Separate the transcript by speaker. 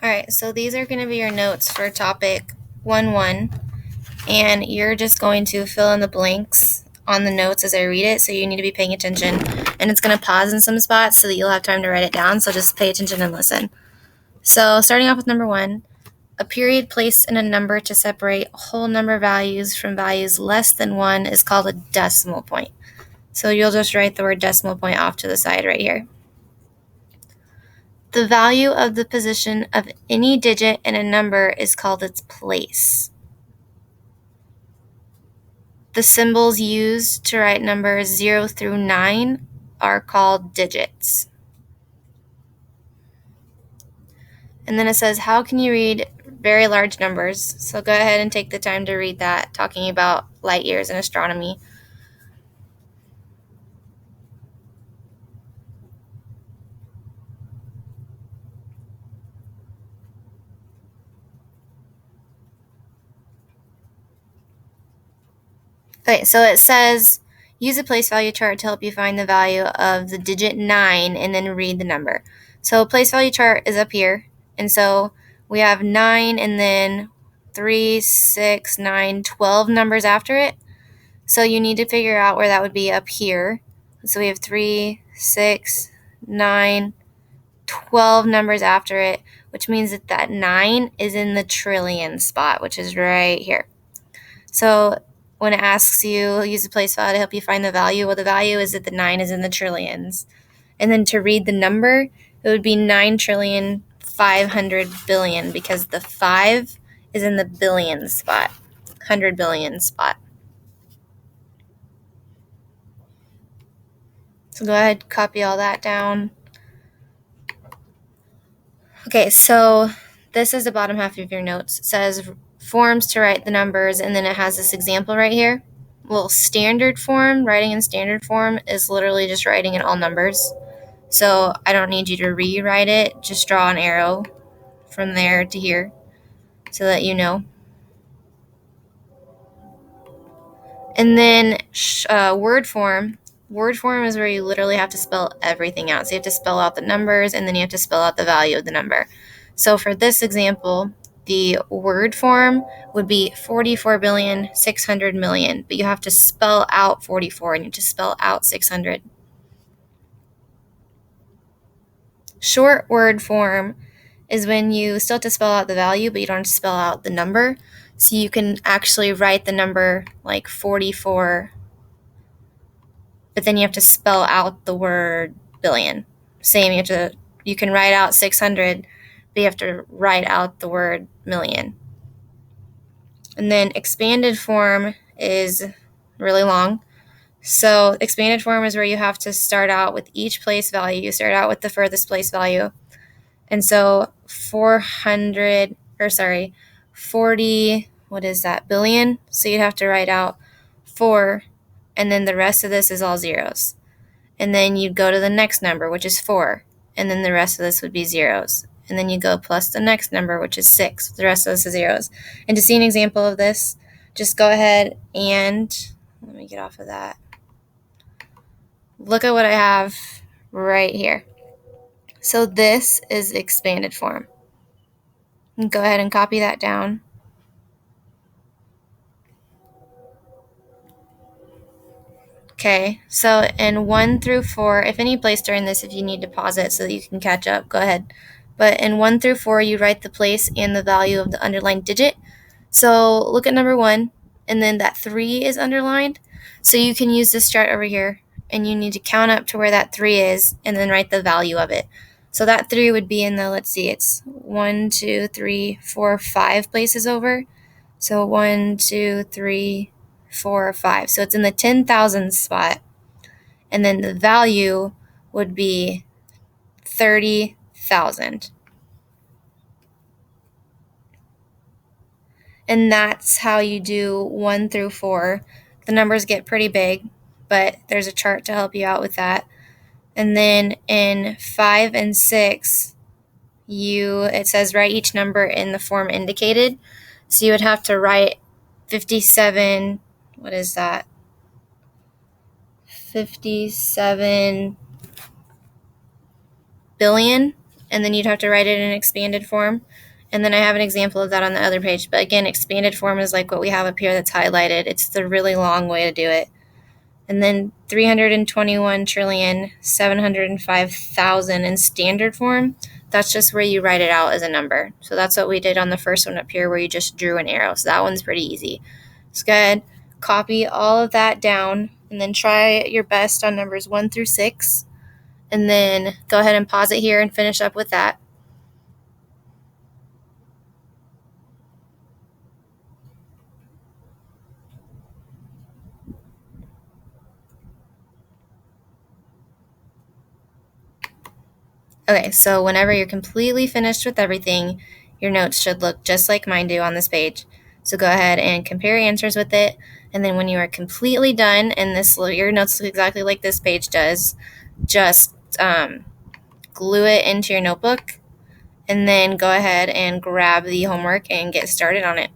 Speaker 1: Alright, so these are going to be your notes for topic 1-1, and you're just going to fill in the blanks on the notes as I read it, so you need to be paying attention. And it's going to pause in some spots so that you'll have time to write it down, so just pay attention and listen. So starting off with number 1, a period placed in a number to separate whole number values from values less than 1 is called a decimal point. So you'll just write the word decimal point off to the side right here. The value of the position of any digit in a number is called its place. The symbols used to write numbers 0 through 9 are called digits. And then it says, how can you read very large numbers? So go ahead and take the time to read that, talking about light years and astronomy. Okay, so it says, use a place value chart to help you find the value of the digit 9 and then read the number. So place value chart is up here, and so we have 9 and then 3, 6, 9, 12 numbers after it. So you need to figure out where that would be up here. So we have 3, 6, 9, 12 numbers after it, which means that that 9 is in the trillion spot, which is right here. So when it asks you, use a place value to help you find the value, well, the value is that the 9 is in the trillions. And then to read the number, it would be 9,500,000,000,000 because the 5 is in the billion spot, 100 billion spot. So go ahead, copy all that down. Okay, so this is the bottom half of your notes. It says forms to write the numbers, and then it has this example right here. Well, standard form, writing in standard form is literally just writing in all numbers. So I don't need you to rewrite it. Just draw an arrow from there to here so that you know. And then word form. Word form is where you literally have to spell everything out. So you have to spell out the numbers, and then you have to spell out the value of the number. So for this example, the word form would be 44,600,000,000, but you have to spell out 44 and you have to spell out 600. Short word form is when you still have to spell out the value, but you don't have to spell out the number. So you can actually write the number like 44, but then you have to spell out the word billion. Same, you can write out 600, but you have to write out the word million. And then expanded form is really long. So expanded form is where you have to start out with each place value. You start out with the furthest place value. And so 40, what is that, billion? So you'd have to write out 4, and then the rest of this is all zeros. And then you'd go to the next number, which is 4, and then the rest of this would be zeros. And then you go plus the next number, which is 6. The rest of this is zeros. And to see an example of this, just go ahead and, let me get off of that. Look at what I have right here. So this is expanded form. And go ahead and copy that down. Okay, so in 1 through 4, if any place during this, if you need to pause it so that you can catch up, go ahead. But in 1 through 4, you write the place and the value of the underlined digit. So look at number 1, and then that 3 is underlined. So you can use this chart over here, and you need to count up to where that 3 is, and then write the value of it. So that 3 would be in the, let's see, it's 1, 2, 3, 4, 5 places over. So 1, 2, 3, 4, 5. So it's in the 10,000 spot. And then the value would be 30,000. And that's how you do 1 through 4. The numbers get pretty big, but there's a chart to help you out with that. And then in 5 and 6, it says write each number in the form indicated. So you would have to write 57, what is that? 57 billion, and then you'd have to write it in expanded form. And then I have an example of that on the other page. But again, expanded form is like what we have up here that's highlighted. It's the really long way to do it. And then 321,705,000 in standard form, that's just where you write it out as a number. So that's what we did on the first one up here, where you just drew an arrow. So that one's pretty easy. So go ahead, copy all of that down, and then try your best on numbers 1 through 6. And then go ahead and pause it here and finish up with that. Okay, so whenever you're completely finished with everything, your notes should look just like mine do on this page. So go ahead and compare answers with it. And then when you are completely done, and your notes look exactly like this page does, just glue it into your notebook, and then go ahead and grab the homework and get started on it.